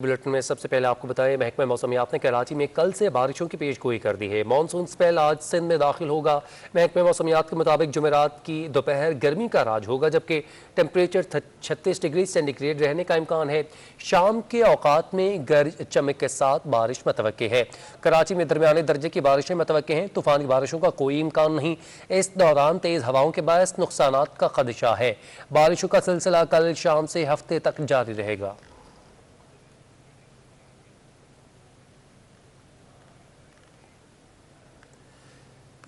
Bulletin में सबसे पहले आपको बताएं, महकमा मौसमियात ने कराची में कल से बारिशों की पेशगोई कर दी है। मानसून स्पेल आज सिंध में दाखिल होगा। महकमा मौसमियात के मुताबिक जुमेरात की दोपहर गर्मी का राज होगा, जबकि टेम्परेचर 36 डिग्री सेंटीग्रेड रहने का इम्कान है। शाम के औकात में गरज चमक के साथ बारिश मतवक्के है। कराची में दरमियाने दर्जे की बारिशें मतवक्के हैं। तूफानी बारिशों का कोई इम्कान नहीं। इस दौरान तेज़ हवाओं के बायस नुकसानात का खदशा है। बारिशों का सिलसिला कल शाम से हफ्ते तक जारी रहेगा।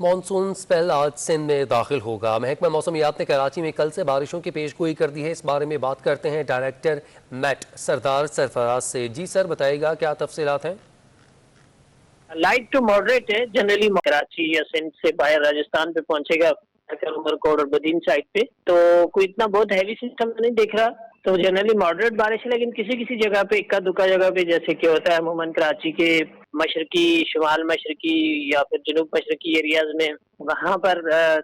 मानसून स्पेल आज सिंध में दाखिल होगा। महकमा मौसमियात ने कराची में कल से बारिशों की पेशगोई कर दी है। इस बारे में बात करते हैं डायरेक्टर मेट सरदार सरफराज से। जी सर, बताइएगा क्या तफसीलात हैं। लाइट टू मॉडरेट है जनरली। कराची या सिंध से बाहर राजस्थान पे पहुंचेगा, उमरकोट और बदीन साइड पे, तो कोई इतना बहुत हैवी सिस्टम नहीं दिख रहा। तो जनरली मॉडरेट बारिश है, लेकिन किसी किसी जगह पे, इक्का दुक्का जगह पे, जैसे कि होता है अमूमन कराची के मशरकी, शुमाल मशरकी या फिर जनूब मशरकी एरियाज में, वहां पर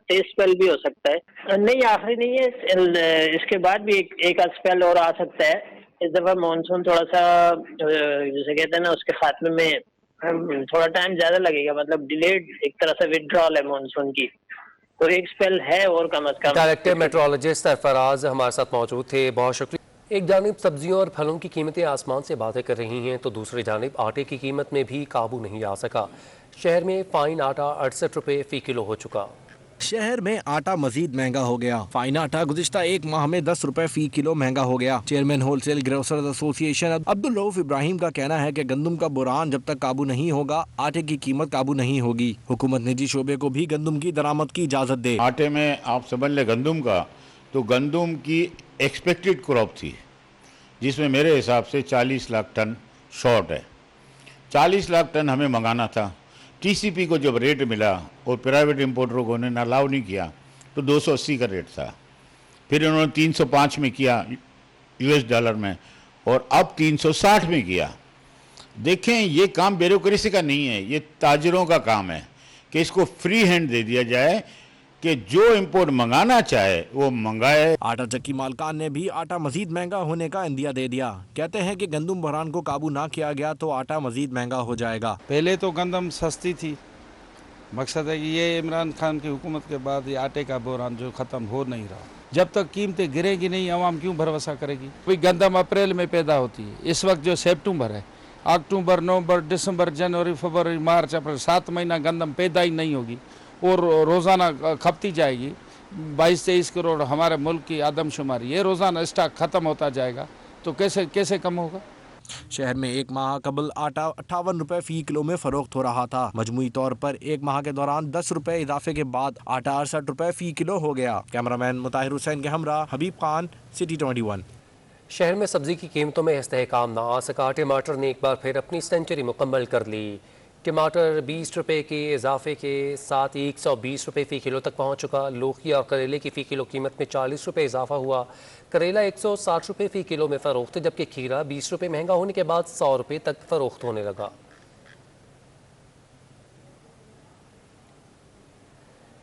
तेज स्पेल भी हो सकता है। नहीं, आखिरी नहीं है, इसके बाद भी एक आध स्पेल और आ सकता है। इस दफा मानसून थोड़ा सा जैसे कहते हैं ना, उसके खात्मे में थोड़ा टाइम ज्यादा लगेगा, मतलब डिलेड एक तरह से विड्रॉल है मानसून की। तो एक स्पेल है और कम अज कम। डायरेक्टर मेट्रोलॉजिस्ट सरफराज हमारे साथ मौजूद थे, बहुत शुक्रिया। एक जानिब सब्जियों और फलों की कीमतें आसमान से बातें कर रही हैं, तो दूसरी जानिब आटे की कीमत में भी काबू नहीं आ सका। शहर में फाइन आटा 68 रुपये फ़ी किलो हो चुका। शहर में आटा मजीद महंगा हो गया। फाइन आटा गुज़िश्ता एक माह में 10 रुपए फी किलो महंगा हो गया। Chairman wholesale grocers association Abdul Rauf Ibrahim का कहना है कि गंदम का बुरान जब तक काबू नहीं होगा, आटे की कीमत काबू नहीं होगी। हुकूमत निजी शोबे को भी गंदम की दरामद की इजाजत दे। आटे में आप समझ ले गंदम का, तो गंदम की एक्सपेक्टेड क्रॉप थी जिसमें मेरे हिसाब से 40 लाख टन शॉर्ट है। 40 लाख टन हमें मंगाना था। टीसीपी को जब रेट मिला और प्राइवेट इंपोर्टरों को उन्होंने अलाउ नहीं किया, तो 280 का रेट था। फिर इन्होंने 305 में किया यूएस डॉलर में, और अब 360 में किया। देखें, ये काम ब्यूरोक्रेसी का नहीं है, ये ताजरों का काम है कि इसको फ्री हैंड दे दिया जाए कि जो इंपोर्ट मंगाना चाहे वो मंगाए। आटा चक्की मालकान ने भी आटा मजीद महंगा होने का इंदिया दे दिया। कहते हैं कि गंदम बहरान को काबू ना किया गया तो आटा मजीद महंगा हो जाएगा। पहले तो गंदम सस्ती थी, मकसद है कि ये इमरान खान की हुकूमत के बाद ये आटे का बहरान जो ख़त्म हो नहीं रहा। जब तक कीमतें गिरेगी नहीं, आवाम क्यों भरोसा करेगी। कोई गंदम अप्रैल में पैदा होती है, इस वक्त जो सितंबर है, अक्टूबर, नवंबर, दिसंबर, जनवरी, फरवरी, मार्च, अप्रैल, 7 महीना गंदम पैदा ही नहीं होगी और रोज़ाना खपती जाएगी। 22-23 करोड़ हमारे मुल्क की आदमशुमारी, ये रोज़ाना स्टॉक ख़त्म होता जाएगा तो कैसे कम होगा। शहर में एक माह कबल आटा 58 रुपए फी किलो में फरोख्त हो रहा था। मजमुई तौर पर एक माह के दौरान 10 रुपए इजाफे के बाद आटा 68 रुपए फी किलो हो गया। कैमरामैन मुताहिर हुसैन के हमरा हबीब खान, सिटी 21। शहर में सब्जी की कीमतों में इस्तेहकाम ना आ सका। टमाटर ने एक बार फिर अपनी सेंचुरी मुकम्मल कर ली। टमाटर 20 रुपये के इजाफे के साथ 120 रुपये फ़ी किलो तक पहुँच चुका। लौकी और करेले की फ़ी किलो कीमत में 40 रुपये इजाफा हुआ। करेला 160 रुपये फ़ी किलो में फ़रोख्त, जबकि खीरा 20 रुपये महंगा होने के बाद 100 रुपये तक फ़रोख्त होने लगा।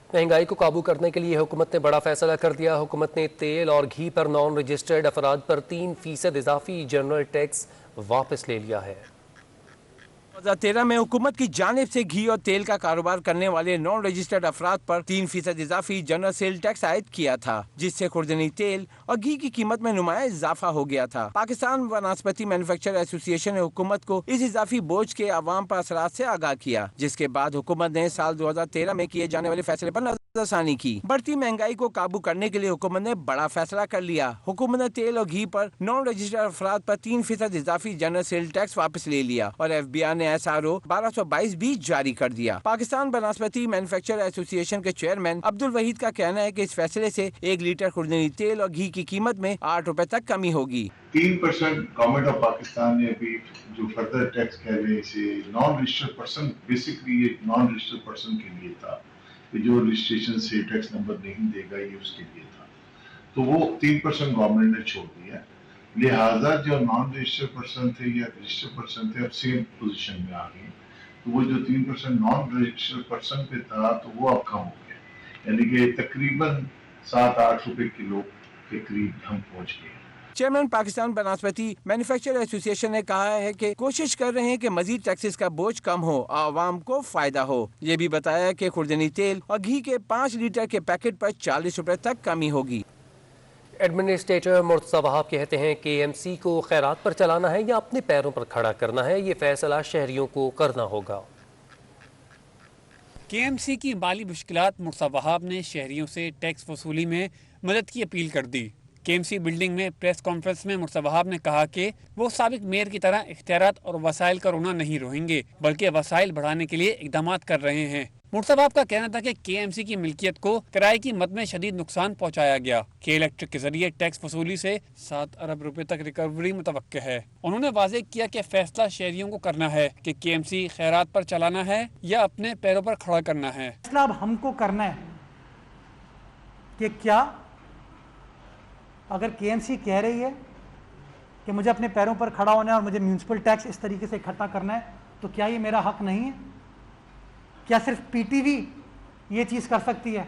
महंगाई को काबू करने के लिए हुकूमत ने बड़ा फैसला कर दिया। हुकूमत ने तेल और घी पर नॉन रजिस्टर्ड अफराद पर 3% इजाफी जनरल टैक्स वापस ले लिया है। 2013 में हुकूमत की जानिब से घी और तेल का कारोबार करने वाले नॉन रजिस्टर्ड अफराद पर 3% इजाफी जनरल सेल टैक्स आयद किया था, जिससे खुर्दनी तेल और घी की कीमत में नुमाया इजाफा हो गया था। पाकिस्तान वनस्पति मैन्युफैक्चरर एसोसिएशन ने हुकूमत को इस इजाफी बोझ के अवाम पर असरात से आगाह किया, जिसके बाद हुकूमत ने साल 2013 में किए जाने वाले फैसले पर नजरसानी की। बढ़ती महंगाई को काबू करने के लिए हुकूमत ने बड़ा फैसला कर लिया। हुकूमत ने तेल और घी पर नॉन रजिस्टर्ड अफराद पर 3% इजाफी जनरल सेल टैक्स वापस ले लिया और FBI ने SRO 1222 भी जारी कर दिया। पाकिस्तान वनस्पति मैन्युफैक्चरर एसोसिएशन के चेयरमैन अब्दुल वहीद का कहना है कि इस फैसले से 1 लीटर खुर्दनी तेल और घी की कीमत में 8 रुपए तक कमी होगी। 3% गवर्नमेंट ऑफ पाकिस्तान ने अभी जो फर्दर टैक्स कह रहे हैं, नॉन रजिस्टर्ड पर्सन, बेसिकली ये नॉन रजिस्टर्ड पर्सन के लिए था कि जो रजिस्ट्रेशन से टैक्स नंबर नहीं देगा, ये उसके लिए था। तो वो 3% गवर्नमेंट ने छोड़ दिया। लिहाजा जो नॉन रजिस्टर्ड पर्सन थे या रजिस्टर्ड पर्सन थे, अब सेम पोजीशन में आ गए। तो वो जो 3% नॉन रजिस्टर्ड पर्सन पे था, तो वो अब कम हो गया, यानी कि तकरीबन 7-8 रुपए किलो के करीब हम पहुंच गए। चेयरमैन पाकिस्तान बनास्पति मैन्युफैक्चरर एसोसिएशन ने कहा है कि कोशिश कर रहे हैं कि मजीद टैक्सेस का बोझ कम हो, आवाम को फायदा हो। ये भी बताया कि खुर्दनी तेल और घी के 5 लीटर के पैकेट पर 40 रुपए तक कमी होगी। एडमिनिस्ट्रेटर मुर्तज़ा वहाब कहते हैं कि KMC को खैरात पर चलाना है या अपने पैरों पर खड़ा करना है, ये फैसला शहरियों को करना होगा। KMC की माली मुश्किलात मुर्तज़ा वहाब ने शहरियों से टैक्स वसूली में मदद की अपील कर दी। KMC बिल्डिंग में प्रेस कॉन्फ्रेंस में मुर्तज़ा वहाब ने कहा कि वो साबिक मेयर की तरह इख्तियारात और वसाइल का रोना नहीं रोएंगे, बल्कि वसाइल बढ़ाने के लिए इकदाम कर रहे हैं। मुर्तज़ा वहाब का कहना था कि KMC की मिल्कियत को किराए की मद में शदीद नुकसान पहुंचाया गया। के इलेक्ट्रिक के जरिए टैक्स वसूली से 7 अरब रुपए तक रिकवरी मुतवक्के है। उन्होंने वाज़ेह किया कि फैसला शहरियों को करना है कि KMC खैरात पर चलाना है या अपने पैरों पर खड़ा करना है। फैसला अब हमको करना है कि क्या अगर KMC कह रही है कि मुझे अपने पैरों पर खड़ा होना है और मुझे म्यूनसिपल टैक्स इस तरीके से इकट्ठा करना है, तो क्या ये मेरा हक नहीं है? क्या सिर्फ PTV ये चीज़ कर सकती है?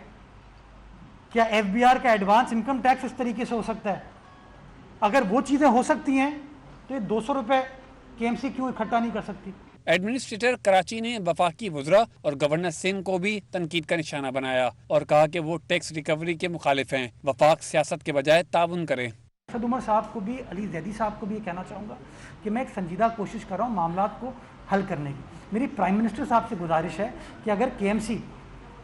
क्या FBR का एडवांस इनकम टैक्स इस तरीके से हो सकता है? अगर वो चीज़ें हो सकती हैं तो ये 200 रुपये KMC क्यों इकट्ठा नहीं कर सकती? एडमिनिस्ट्रेटर कराची ने वफाकी वज़रा और गवर्नर सिंध को भी तनकीद का निशाना बनाया और कहा कि वो टैक्स रिकवरी के मुखालिफ हैं। वफाक सियासत के बजाय ताउन करें। असद उमर साहब को भी, अली जैदी साहब को भी ये कहना चाहूँगा कि मैं एक संजीदा कोशिश कर रहा हूँ मामला को हल करने की। मेरी प्राइम मिनिस्टर साहब से गुजारिश है कि अगर KMC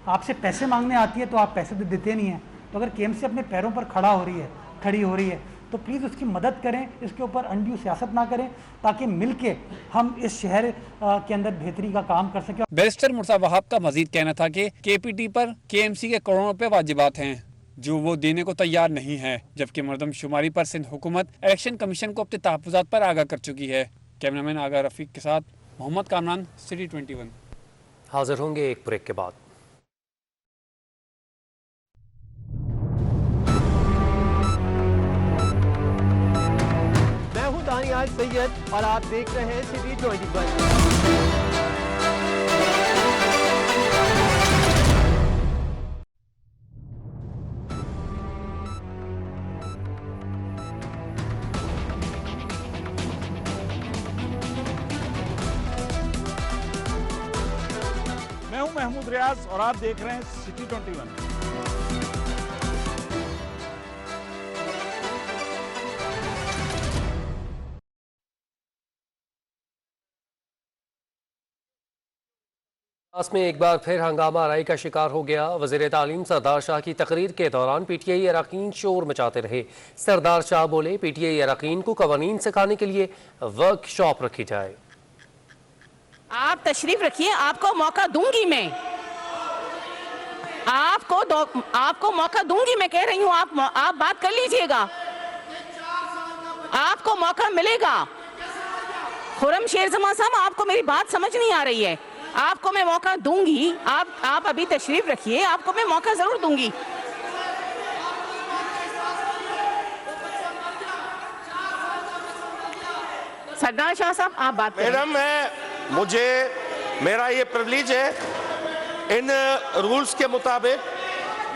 आपसे पैसे मांगने आती है तो आप पैसे तो देते नहीं हैं, तो अगर KMC अपने पैरों पर खड़ी हो रही है तो प्लीज़ उसकी मदद करें, इसके ऊपर अनड्यू सियासत ना करें, ताकि मिलके हम इस शहर के अंदर बेहतरी का काम कर सकें। बैरिस्टर मुर्तज़ा वहाब का मजीद कहना था कि KPT पर KMC के करोड़ों रुपए वाजिबात हैं जो वो देने को तैयार नहीं है, जबकि मरदमशुमारी पर सिंध हुकूमत इलेक्शन कमीशन को अपने तहफ़्फ़ुज़ात पर आगाह कर चुकी है। कैमरामैन आगा रफीक के साथ मोहम्मद कामरान, सिटी 21। हाजिर होंगे एक ब्रेक के बाद। मैं हूं दानियाल सैयद और आप देख रहे हैं सिटी 21। मैं हूं महमूद रियाज और आप देख रहे हैं सिटी 21। में एक बार फिर हंगामा आराई का शिकार हो गया। वज़ीर तालीम सरदार शाह की तकरीर के दौरान PTI अरकान शोर मचाते रहे। सरदार शाह बोले PTI अरकान को कवानीन सिखाने के लिए वर्कशॉप रखी जाए। आप तशरीफ रखिए, आपको मौका दूंगी मैं, आपको मौका दूंगी, मैं कह रही हूँ आप बात कर लीजिएगा, आपको मौका मिलेगा। खुरम शेरजमा साहब, आपको मेरी बात समझ नहीं आ रही है, आपको मैं मौका दूंगी। आप अभी तशरीफ रखिए, आपको मैं मौका जरूर दूंगी। सरदार शाह साहब आप बात करें। मैडम, मेरा ये प्रिविलेज है, इन रूल्स के मुताबिक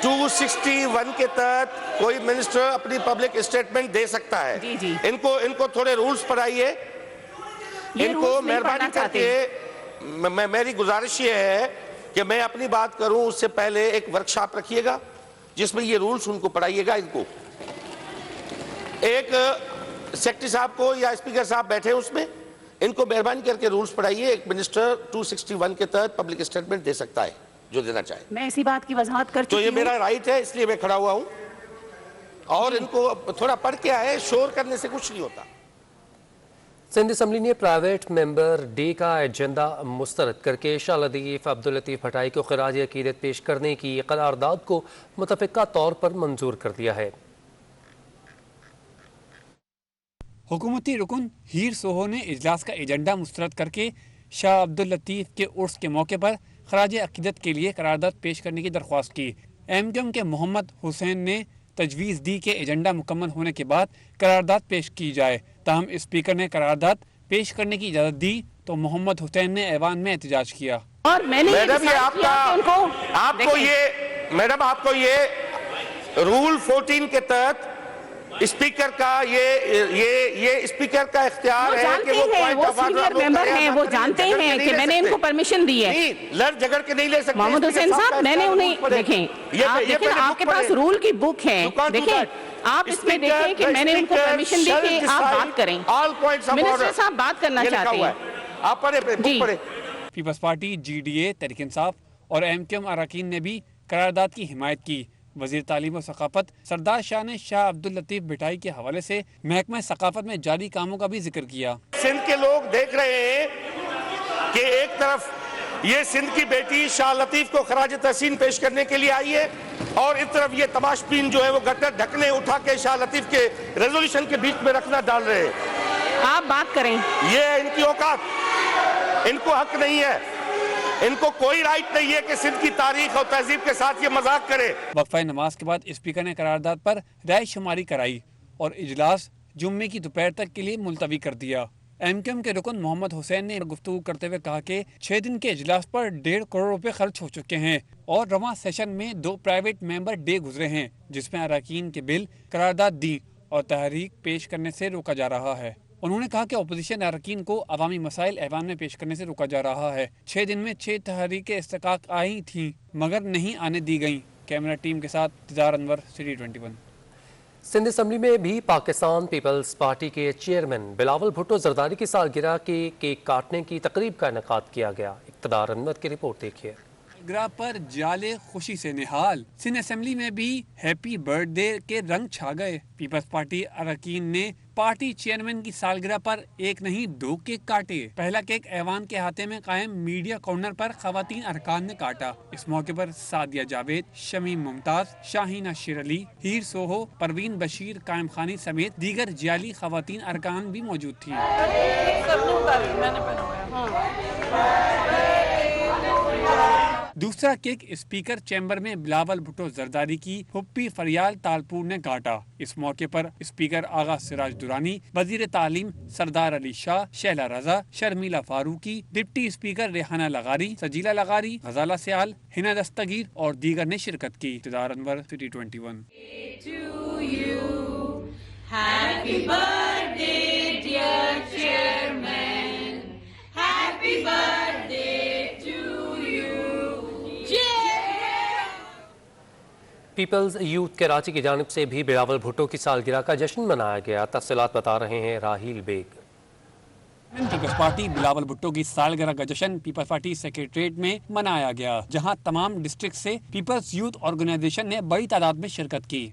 261 के तहत कोई मिनिस्टर अपनी पब्लिक स्टेटमेंट दे सकता है। जी जी। इनको थोड़े रूल्स पढ़ाइए, इनको मेहरबानी करके। मेरी गुजारिश ये है कि मैं अपनी बात करूं उससे पहले एक वर्कशॉप रखिएगा जिसमें ये रूल्स उनको पढ़ाइएगा। इनको एक सेक्रेटरी साहब को या स्पीकर साहब बैठे उसमें, इनको मेहरबानी करके रूल्स पढ़ाइए। एक मिनिस्टर 261 के तहत पब्लिक स्टेटमेंट दे सकता है जो देना चाहे। मैं इसी बात की वजाहत कर चुकी हूं। तो ये मेरा राइट है, इसलिए मैं खड़ा हुआ हूं। और इनको थोड़ा पढ़ के आए, शोर करने से कुछ नहीं होता। सिंध असम्बली ने प्राइवेट मेंबर डे का एजेंडा मुस्तरद करके शाह लतीफ़ अब्दुल लतीफ़ भटाई को ख़िराज अक़ीदत पेश करने की करारदाद को मुतफ़िक़ा तौर पर मंजूर कर दिया है। हुकूमती रुकन हीर सोहो ने इजलास का एजेंडा मुस्तरद करके शाह अब्दुल लतीफ़ के उर्स के मौके पर ख़िराज अक़ीदत के लिए करारदाद पेश करने की दरख्वास्त की। MQM के मोहम्मद हुसैन ने तजवीज़ दी कि एजेंडा मुकम्मल होने के बाद करारदाद पेश की जाए। ताहम स्पीकर ने करारदाद पेश करने की इजाज़त दी तो मोहम्मद हुसैन ने ऐवान में एहतजाज किया। और मैंने मैडम आपको ये रूल 14 के तहत स्पीकर का ये स्पीकर का इख्तियार है कि वो पॉइंट ऑफ सीनियर मेंबर हैं, वो जानते हैं कि मैंने इनको परमिशन दी है। लड़ झगड़ के नहीं ले सकते। मोहम्मद हुसैन साहब, मैंने उन्हें देखें, आप देखें, आपके पास रूल की बुक है, देखें आप इसमें देखें कि मैंने उनको परमिशन दी कि आप बात करें। मिनिस्टर साहब बात करना चाहते हैं, आप पढ़े। Peoples party, GDA, Tehreek Insaf और MQM अरकान ने भी करारदाद की हिमायत की। वजीर तालीम और सकाफत सरदार शाह ने शाह अब्दुल लतीफ भिटाई के हवाले से महकमा सकाफत में जारी कामों का भी जिक्र किया। सिंध के लोग देख रहे हैं कि एक तरफ ये सिंध की बेटी शाह लतीफ को खराज तहसीन पेश करने के लिए आई है और इस तरफ ये तमाशबीन जो है वो गटर ढकने उठा के शाह लतीफ के रेजोल्यूशन के बीच में रखना डाल रहे हैं। आप बात करें। ये इनकी औकात, इनको हक नहीं है, इनको कोई राइट नहीं है कि सिंध की तारीख और तहजीब के साथ ये मजाक करे। वक्फा नमाज के बाद स्पीकर ने करारदाद पर राय शुमारी कराई और इजलास जुम्मे की दोपहर तक के लिए मुलतवी कर दिया। MQM के रुकन मोहम्मद हुसैन ने गुफ्तगू करते हुए कहा कि 6 दिन के इजलास पर 1.5 करोड़ रुपए खर्च हो चुके हैं और रवां सेशन में 2 प्राइवेट मेंबर डे गुजरे हैं जिसमें अरकान के बिल करारदाद दी और तहरीक पेश करने से रोका जा रहा है। उन्होंने कहा कि अपोजिशन अरकान को अवामी मसाइल ऐवान में पेश करने से रोका जा रहा है। 6 दिन में 6 तहरीकें इस्तकाक आई थीं मगर नहीं आने दी गईं। कैमरा टीम के साथ तिजार अनवर, सिटी 21। सिंध असम्बली में भी पाकिस्तान पीपल्स पार्टी के चेयरमैन बिलावल भुट्टो जरदारी की सालगिरह के केक काटने की तकरीब का इनेकाद किया गया। इक़्तिदार अनवर की रिपोर्ट देखिए। सालगिरह पर जाले खुशी से निहाल। सिंध असेंबली में भी हैप्पी बर्थडे के रंग छा गए। पीपल्स पार्टी अरकान ने पार्टी चेयरमैन की सालगिरह पर एक नहीं 2 केक काटे। पहला केक ऐवान के हाथे में कायम मीडिया कॉर्नर पर खवातीन अरकान ने काटा। इस मौके पर सादिया जावेद, शमीम मुमताज, शाहीना शेर अली, हीर सोहो, परवीन बशीर, कायम खानी समेत दीगर जियाली खवातीन अरकान भी मौजूद थी। दूसरा केक स्पीकर चैम्बर में बिलावल भुट्टो जरदारी की हुप्पी फरियाल तालपुर ने काटा। इस मौके पर स्पीकर आगा सिराज दुरानी, वजीर तालीम सरदार अली शाह, शैला रजा, शर्मिला फारूकी, डिप्टी स्पीकर रेहाना लगारी, सजीला लगारी, गजाला सयाल, हिना दस्तगीर और दीगर ने शिरकत की। तिजार Anwar, city 21। Peoples youth Karachi की जानिब से भी बिलावल भुट्टो की सालगिरह का जश्न मनाया गया। तफसीलात बता रहे हैं राहील बेग। पीपल्स पार्टी बिलावल भुट्टो की सालगिरह का जश्न पीपल्स पार्टी सेक्रेटरीट में मनाया गया, जहां तमाम डिस्ट्रिक्ट से पीपल्स यूथ ऑर्गेनाइजेशन ने बड़ी तादाद में शिरकत की।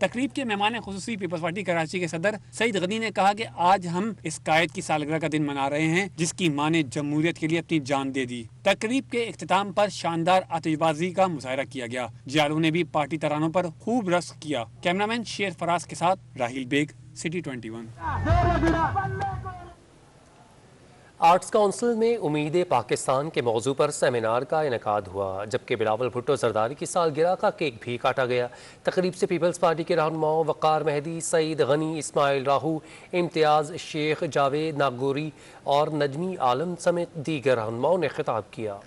तकरीब के मेहमान खुसूसी पीपल्स पार्टी कराची के सदर सईद गनी ने कहा कि आज हम इस कायद की सालगिरह का दिन मना रहे हैं जिसकी मां ने जमहूरियत के लिए अपनी जान दे दी। तकरीब के इख्तिताम पर शानदार आतिशबाजी का मुजाहरा किया गया। जियालों ने भी पार्टी तरानों पर खूब रक्स किया। कैमरामैन शेर फराज के साथ राहील बेग, सिटी 21। आर्ट्स काउंसिल में उम्मीद पाकिस्तान के मौजू पर सेमिनार का इनेकाद हुआ, जबकि बिलावल भुट्टो जरदारी की सालगिरह का केक भी काटा गया। तकरीब से पीपल्स पार्टी के रहनुमाओं वक़ार मेहदी, सईद गनी, इस्माइल राहू, इम्तियाज़ शेख, जावेद नागोरी और नजमी आलम समेत दीगर रहनुमाओं ने खिताब किया।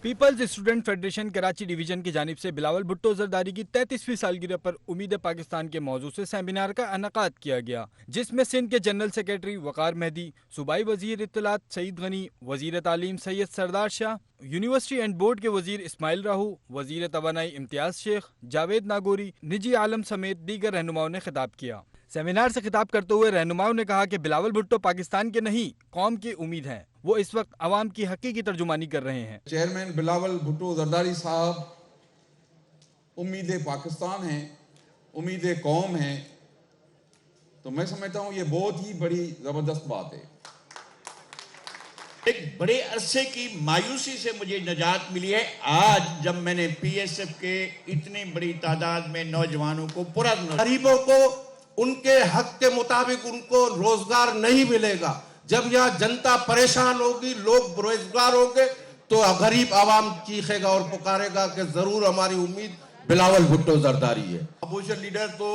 Peoples Student Federation Karachi division की जानिब से बिलावल भुट्टो जरदारी की 33वीं सालगिरह पर उम्मीद पाकिस्तान के मौजू से सेमिनार का इनेकाद किया गया, जिसमें सिंध के जनरल सेक्रेटरी वक़ार मेहदी, सूबाई वजीर इत्तलात सईद गनी, वजीर तालीम सैयद सरदार शाह, यूनिवर्सिटी एंड बोर्ड के वजीर इस्माइल राहू, वजीर तवानाई इम्तियाज शेख, जावेद नागोरी, निजी आलम समेत दीगर रहनुमाओं ने खिताब किया। सेमिनार से खिताब करते हुए रहनुमाओं ने कहा कि बिलावल भुट्टो पाकिस्तान के नहीं कौम की उम्मीद हैं। वो इस वक्त आवाम की हकीकी तर्जुमानी कर रहे हैं। चेयरमैन बिलावल भुट्टो जरदारी साहब उम्मीद पाकिस्तान हैं, उम्मीद कौम हैं, तो मैं समझता हूँ ये बहुत ही बड़ी जबरदस्त बात है। एक बड़े अरसे की मायूसी से मुझे निजात मिली है आज जब मैंने PSF के इतनी बड़ी तादाद में नौजवानों को पूरा गरीबों को उनके हक के मुताबिक उनको रोजगार नहीं मिलेगा। जब यहाँ जनता परेशान होगी, लोग बेरोजगार होंगे, तो गरीब आवाम चीखेगा और पुकारेगा कि जरूर हमारी उम्मीद बिलावल भुट्टो जरदारी है। अपोजिशन लीडर तो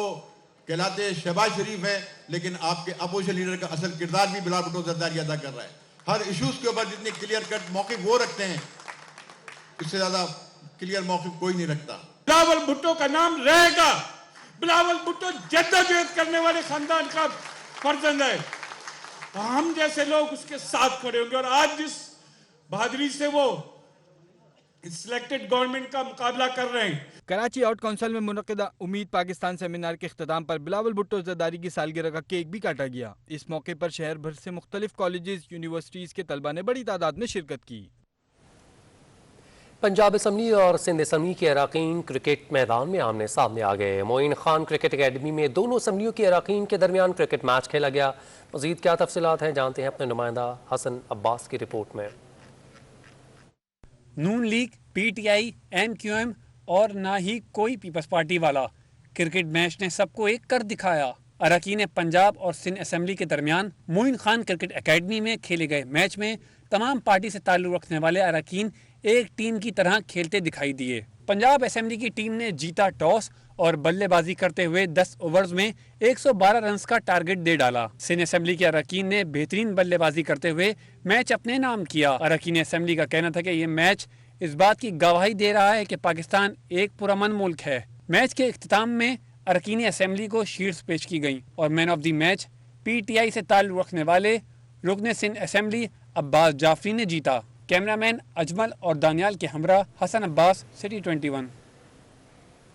कहलाते शहबाज शरीफ है, लेकिन आपके अपोजिशन लीडर का असल किरदार भी बिलावल भुट्टो जरदारी अदा कर रहा है। हर इश्यूज के ऊपर जितने क्लियर कट मौके वो रखते हैं, इससे ज्यादा क्लियर मौक़िफ़ कोई नहीं रखता। बिलावल भुट्टो का नाम रहेगा। बिलावल भुट्टो जद्दोजहद करने वाले खानदान का फर्जंद है, हम जैसे लोग उसके साथ खड़े होंगे। और आज जिस बहादुरी से वो सिलेक्टेड गवर्नमेंट का मुकाबला कर रहे हैं। कराची आउट काउंसिल में मुनक़िदा उम्मीद पाकिस्तान सेमिनार के इख्तिताम पर बिलावल भुट्टो ज़रदारी की सालगिरह का केक भी काटा गया। इस मौके पर शहर भर से मुख्तलिफ कॉलेजेस यूनिवर्सिटीज़ के तलबा ने बड़ी तादाद में शिरकत की। पंजाब असम्बली और सिंध असम्बली के अराकीन क्रिकेट मैदान में आमने सामने आ गए। मोइन खान क्रिकेट अकेडमी में दोनों असम्बलियों के अराकीन के दरमियान क्रिकेट मैच खेला गया। मज़ीद क्या तफसीलात हैं, जानते हैं अपने नुमाइंदा हसन अब्बास की रिपोर्ट में। नून लीग, PTI, MQM और ना ही कोई पीपल्स पार्टी वाला, क्रिकेट मैच ने सबको एक कर दिखाया। अरकान पंजाब और सिंध असम्बली के दरमियान मोइन खान क्रिकेट अकेडमी में खेले गए मैच में तमाम पार्टी से ताल्लुक़ रखने वाले अरकान एक टीम की तरह खेलते दिखाई दिए। पंजाब असम्बली की टीम ने जीता टॉस और बल्लेबाजी करते हुए 10 ओवर्स में 112 रन का टारगेट दे डाला। सिंध असम्बली के अरकान ने बेहतरीन बल्लेबाजी करते हुए मैच अपने नाम किया। अरकान असम्बली का कहना था कि ये मैच इस बात की गवाही दे रहा है कि पाकिस्तान एक पुरअमन मुल्क है। मैच के इख्तिताम में अरकान असम्बली को शील्ड्स पेश की गई और man of the match PTI से ताल्लुक़ रखने वाले रुकन सिंध असम्बली अब्बास जाफरी ने जीता। कैमरामैन अजमल और दानियाल के हमरा हसन अब्बास, सिटी 21।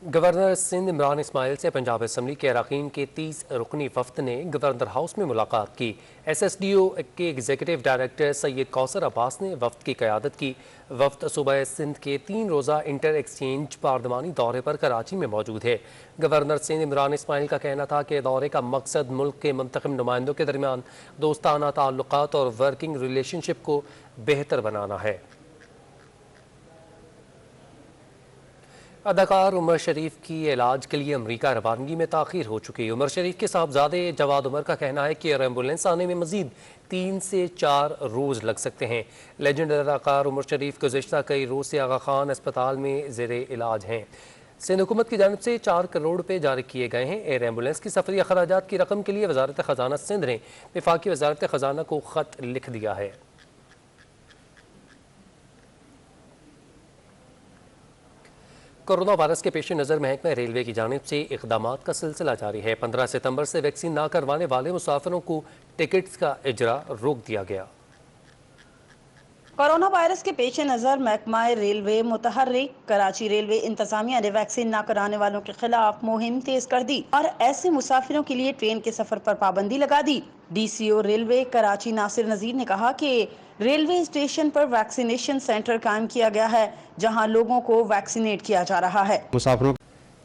गवर्नर सिंध इमरान इस्माइल से पंजाब असम्बली के अरकान के 30 रुकनी वफ्द ने गवर्नर हाउस में मुलाकात की। SSDO के एग्जीक्यूटिव डायरेक्टर सैयद कौसर अब्बास ने वफ्द की क़यादत की। वफ्द सूबा सिंध के 3 रोज़ा इंटर एक्सचेंज पार्लिमानी दौरे पर कराची में मौजूद है। गवर्नर सिंध इमरान इस्माइल का कहना था कि दौरे का मकसद मुल्क के मुंतखब नुमाइंदों के दरमियान दोस्ताना ताल्लुकात और वर्किंग रिलेशनशिप को बेहतर बनाना है। अदाकार उमर शरीफ की इलाज के लिए अमरीका रवानगी में ताख़ीर हो चुकी। उमर शरीफ के साहबजादे जवाद उमर का कहना है कि एयर एम्बुलेंस आने में मज़ीद 3 से 4 रोज़ लग सकते हैं। लेजेंड अदाकार उमर शरीफ गुज़िश्ता कई रोज़ से आगा खान अस्पताल में ज़ेरे इलाज हैं। सिंध हुकूमत की जानिब से 4 करोड़ रुपये जारी किए गए हैं। एयर एम्बुलेंस की सफरी अखराजात की रकम के लिए वज़ारत ख़जाना सिंध ने वफाकी वज़ारत ख़जाना को ख़त लिख दिया है। कोरोना वायरस के पेश नज़र महकमा रेलवे की जानिब से इक़दामात का सिलसिला जारी है। 15 सितंबर से वैक्सीन ना करवाने वाले मुसाफिरों को टिकट्स का इजरा रोक दिया गया। कोरोना वायरस के पेश नज़र महकमा रेलवे मुतहर्रिक कराची रेलवे इंतजामिया ने वैक्सीन न कराने वालों के खिलाफ मुहिम तेज कर दी और ऐसे मुसाफिरों के लिए ट्रेन के सफर पर पाबंदी लगा दी। DCO रेलवे कराची नासिर नज़ीर ने कहा कि रेलवे स्टेशन पर वैक्सीनेशन सेंटर कायम किया गया है जहां लोगों को वैक्सीनेट किया जा रहा है। मुसाफिरों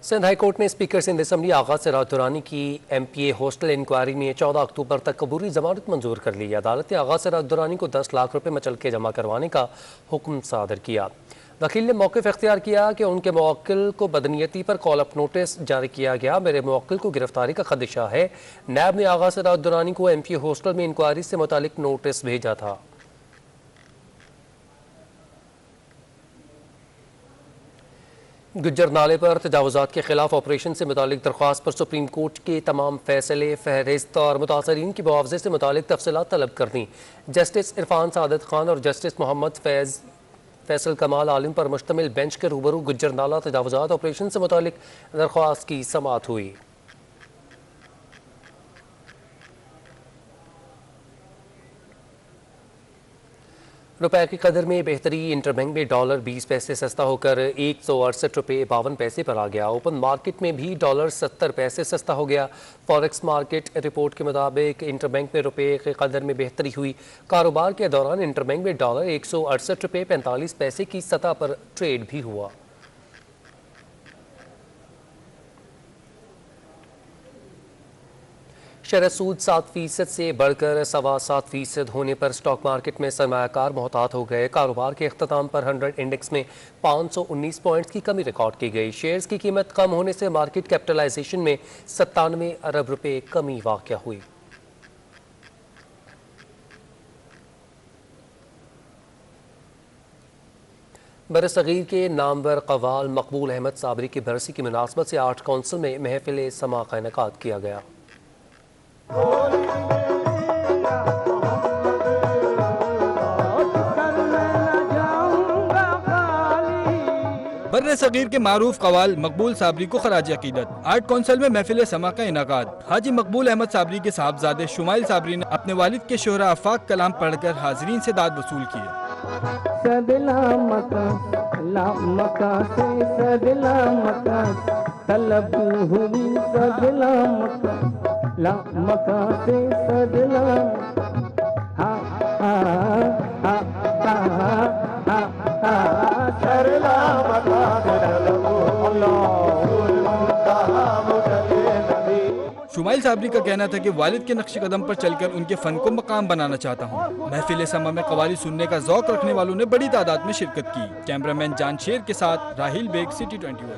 सिंध हाई कोर्ट ने स्पीकर सिंध असम्बली आगा सिराज दुरानी की MPA हॉस्टल इंक्वायरी में 14 अक्टूबर तक कबूरी जमानत मंजूर कर ली। अदालत ने आगा सिराज दुरानी को 10 लाख रुपये मचलके जमा करवाने का हुक्म सादर किया। वकील ने मौक़िफ़ इख्तियार किया कि उनके मुवक्किल को बदनीयती पर कॉल अप नोटिस जारी किया गया। मेरे मुवक्किल को गिरफ्तारी का खदशा है। नैब ने आगा सिराज दुरानी को MPA हॉस्टल में इंक्वायरी से मुतालिक नोटिस भेजा था। गुज्जर नाले पर तजावुज़ात के खिलाफ ऑपरेशन से मुतालिक दरख्वास्त पर सुप्रीम कोर्ट के तमाम फैसले, फहरिस्त और मुतासरीन की मुआवजे से मुतालिक तफसीलात तलब करनी। जस्टिस इरफान सादत खान और जस्टिस मोहम्मद फैसल कमाल आलिम पर मुश्तमिल बेंच के रूबरू गुज्जर नाला तजावुज़ात ऑपरेशन से मुतालिक दरख्वास्त की समाअत हुई। रुपए की कदर में बेहतरी। इंटरबैंक में डॉलर 20 पैसे सस्ता होकर 168 रुपये 52 पैसे पर आ गया। ओपन मार्केट में भी डॉलर 70 पैसे सस्ता हो गया। फॉरेक्स मार्केट रिपोर्ट के मुताबिक इंटरबैंक में रुपए की कदर में बेहतरी हुई। कारोबार के दौरान इंटरबैंक में डॉलर 168 रुपये 45 पैसे की सतह पर ट्रेड भी हुआ। शरह सूद 7% से बढ़कर 7.25% होने पर स्टॉक मार्केट में सरमायाकार मोहतात हो गए। कारोबार के अख्ताम पर 100 इंडेक्स में 519 पॉइंट्स की कमी रिकॉर्ड की गई। शेयर्स की कीमत कम होने से मार्केट कैपिटलाइजेशन में 97 अरब रुपये कमी वाक़या हुई। बरसगीर के नामवर कव्वाल मकबूल अहमद साबरी की बरसी की मुनासबत से आर्ट काउंसिल में महफिल समा का इनेकाद किया गया। बर सगीर के मारूफ कवाल मकबूल साबरी को खराज अकीदत। आर्ट काउंसिल में महफिल समा का इनाकाद। हाजी मकबूल अहमद साबरी के साहबजादे शुमाइल साबरी ने अपने वालिद के शोहरा आफाक कलाम पढ़कर हाजरीन से दाद वसूल किए। शुमाइल साबरी का कहना था कि वालिद के नक्श कदम पर चलकर उनके फन को मकाम बनाना चाहता हूँ। महफिल समा में कवाली सुनने का ज़ौक़ रखने वालों ने बड़ी तादाद में शिरकत की। कैमरामैन जान शेर के साथ राहिल बेग, सिटी 21।